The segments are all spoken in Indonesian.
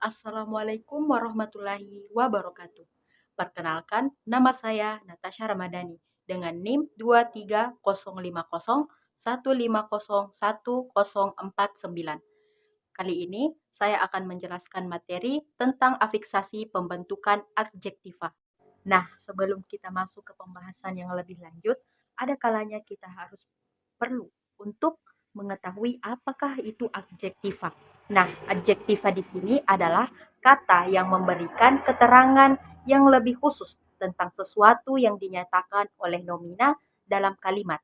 Assalamualaikum warahmatullahi wabarakatuh. Perkenalkan, nama saya Natasha Ramadhani dengan NIM 23050150149. Kali ini saya akan menjelaskan materi tentang afiksasi pembentukan adjektiva. Nah, sebelum kita masuk ke pembahasan yang lebih lanjut, ada kalanya kita harus perlu untuk mengetahui apakah itu adjektiva. Nah, adjektiva di sini adalah kata yang memberikan keterangan yang lebih khusus tentang sesuatu yang dinyatakan oleh nomina dalam kalimat.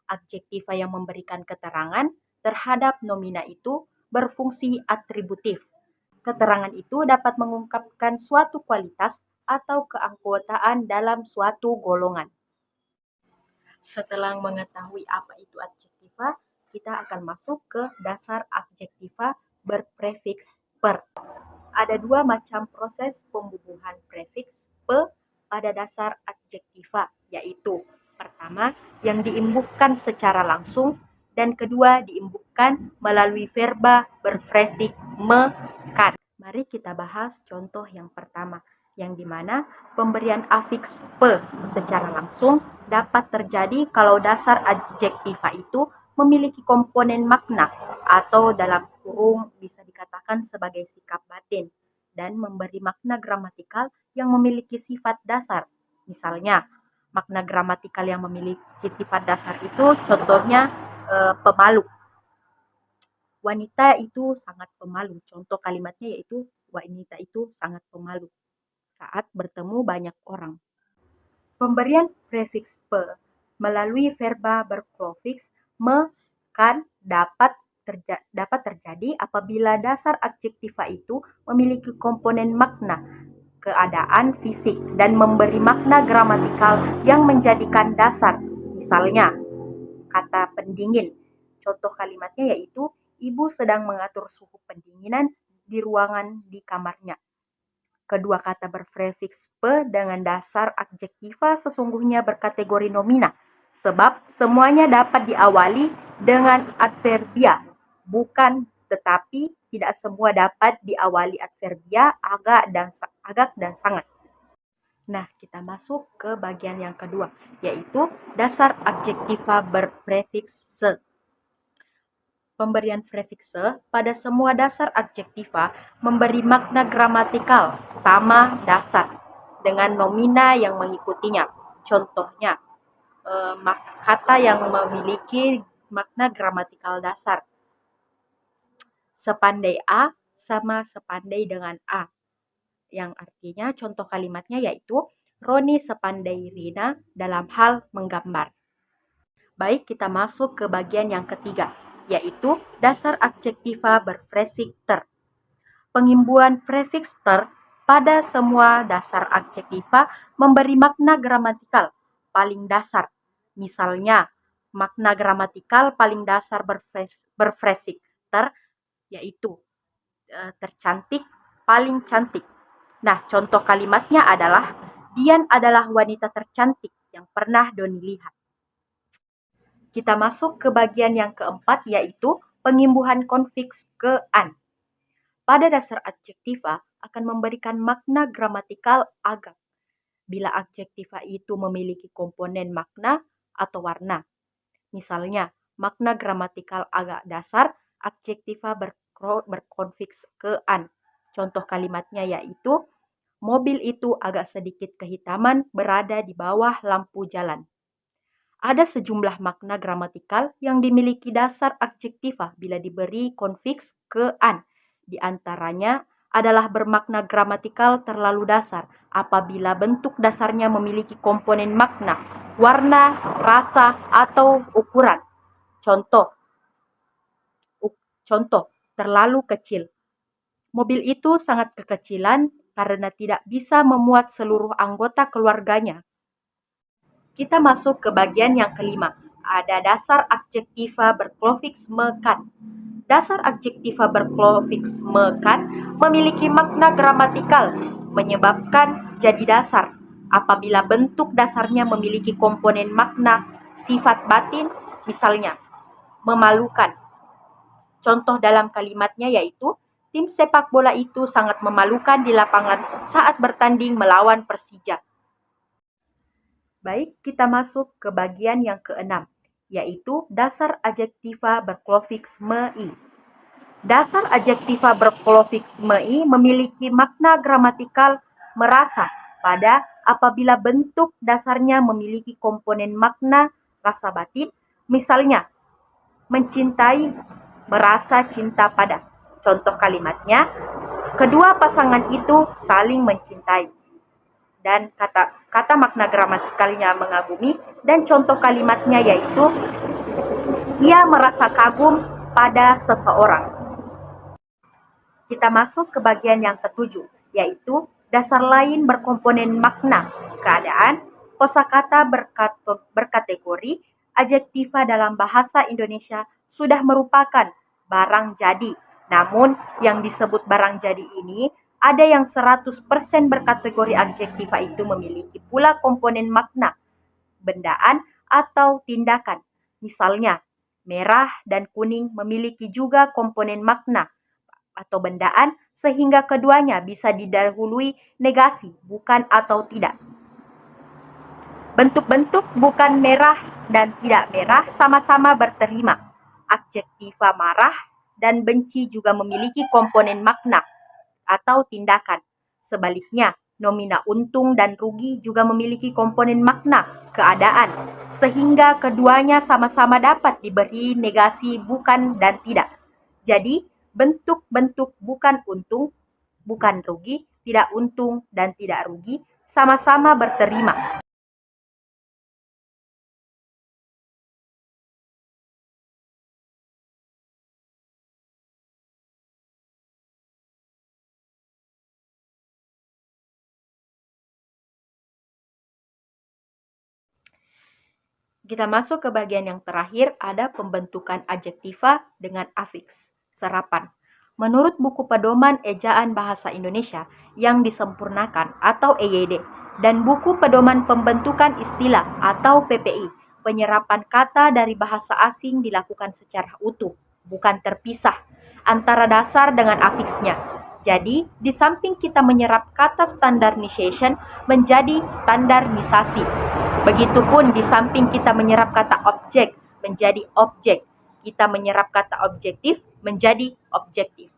Adjektiva yang memberikan keterangan terhadap nomina itu berfungsi atributif. Keterangan itu dapat mengungkapkan suatu kualitas atau keanggotaan dalam suatu golongan. Setelah mengetahui apa itu adjektiva, kita akan masuk ke dasar adjektiva berprefiks per. Ada dua macam proses pembubuhan prefiks pe pada dasar adjektiva, yaitu pertama yang diimbuhkan secara langsung dan kedua diimbuhkan melalui verba berfrasik me, kan. Mari kita bahas contoh yang pertama, yang dimana pemberian afiks pe secara langsung dapat terjadi kalau dasar adjektiva itu memiliki komponen makna atau dalam kurung bisa dikatakan sebagai sikap batin dan memberi makna gramatikal yang memiliki sifat dasar. Misalnya, makna gramatikal yang memiliki sifat dasar itu contohnya pemalu. Wanita itu sangat pemalu. Contoh kalimatnya yaitu wanita itu sangat pemalu saat bertemu banyak orang. Pemberian prefiks pe melalui verba berprofiks me, kan dapat terjadi apabila dasar adjektiva itu memiliki komponen makna, keadaan fisik, dan memberi makna gramatikal yang menjadikan dasar. Misalnya, kata pendingin. Contoh kalimatnya yaitu, ibu sedang mengatur suhu pendinginan di ruangan di kamarnya. Kedua kata berprefiks pe dengan dasar adjektiva sesungguhnya berkategori nomina, sebab semuanya dapat diawali dengan adverbia, bukan tetapi tidak semua dapat diawali adverbia agak dan sangat. Nah, kita masuk ke bagian yang kedua, yaitu dasar adjektiva berprefiks se. Pemberian prefiks se pada semua dasar adjektiva memberi makna gramatikal sama dasar dengan nomina yang mengikutinya. Contohnya, kata yang memiliki makna gramatikal dasar. Sepandai A sama sepandai dengan A. Yang artinya contoh kalimatnya yaitu Roni sepandai Rina dalam hal menggambar. Baik, kita masuk ke bagian yang ketiga, yaitu dasar adjektiva berfrasik ter. Pengimbuhan prefiks ter pada semua dasar adjektiva memberi makna gramatikal paling dasar. Misalnya, makna gramatikal paling dasar berfrasik ter yaitu tercantik, paling cantik. Nah, contoh kalimatnya adalah Dian adalah wanita tercantik yang pernah Doni lihat. Kita masuk ke bagian yang keempat, yaitu pengimbuhan konfiks ke an. Pada dasar adjektiva akan memberikan makna gramatikal agak bila adjektiva itu memiliki komponen makna atau warna. Misalnya, makna gramatikal agak dasar adjektiva berkonfiks ke an. Contoh kalimatnya yaitu mobil itu agak sedikit kehitaman berada di bawah lampu jalan. Ada sejumlah makna gramatikal yang dimiliki dasar adjektiva bila diberi konfiks ke an. Di antaranya adalah bermakna gramatikal terlalu dasar apabila bentuk dasarnya memiliki komponen makna, warna, rasa, atau ukuran. Contoh, terlalu kecil. Mobil itu sangat kekecilan karena tidak bisa memuat seluruh anggota keluarganya. Kita masuk ke bagian yang kelima. Ada dasar adjektiva berklofiks me kan. Dasar adjektiva berklofiks me kan memiliki makna gramatikal, menyebabkan jadi dasar apabila bentuk dasarnya memiliki komponen makna, sifat batin, misalnya memalukan. Contoh dalam kalimatnya yaitu tim sepak bola itu sangat memalukan di lapangan saat bertanding melawan Persija. Baik, kita masuk ke bagian yang keenam, yaitu dasar adjektiva berklofiksme i. Dasar adjektiva berklofiksme i memiliki makna gramatikal merasa pada apabila bentuk dasarnya memiliki komponen makna rasa batin, misalnya mencintai, merasa cinta pada. Contoh kalimatnya, kedua pasangan itu saling mencintai. Dan kata makna gramatikalnya mengagumi, dan contoh kalimatnya yaitu ia merasa kagum pada seseorang. Kita masuk ke bagian yang ketujuh, yaitu dasar lain berkomponen makna, keadaan, kosakata berkategori, adjektiva dalam bahasa Indonesia sudah merupakan barang jadi. Namun, yang disebut barang jadi ini ada yang 100% berkategori adjektiva itu memiliki pula komponen makna, bendaan, atau tindakan. Misalnya, merah dan kuning memiliki juga komponen makna atau bendaan sehingga keduanya bisa didahului negasi, bukan atau tidak. Bentuk-bentuk bukan merah dan tidak merah sama-sama berterima. Adjektiva marah dan benci juga memiliki komponen makna atau tindakan. Sebaliknya, nomina untung dan rugi juga memiliki komponen makna, keadaan, sehingga keduanya sama-sama dapat diberi negasi bukan dan tidak. Jadi, bentuk-bentuk bukan untung, bukan rugi, tidak untung, dan tidak rugi sama-sama berterima. Kita masuk ke bagian yang terakhir, ada pembentukan adjektiva dengan afiks, serapan. Menurut buku pedoman ejaan bahasa Indonesia yang disempurnakan atau EYD, dan buku pedoman pembentukan istilah atau PPI, penyerapan kata dari bahasa asing dilakukan secara utuh, bukan terpisah, antara dasar dengan afiksnya. Jadi, di samping kita menyerap kata standardization menjadi standarisasi. Begitupun di samping kita menyerap kata objek menjadi objek, kita menyerap kata objektif menjadi objektif.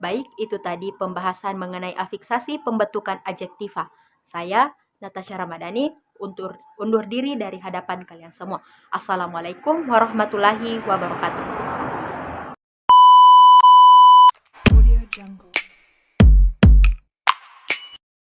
Baik, itu tadi pembahasan mengenai afiksasi pembentukan adjektiva. Saya, Natasha Ramadhani, undur diri dari hadapan kalian semua. Assalamualaikum warahmatullahi wabarakatuh.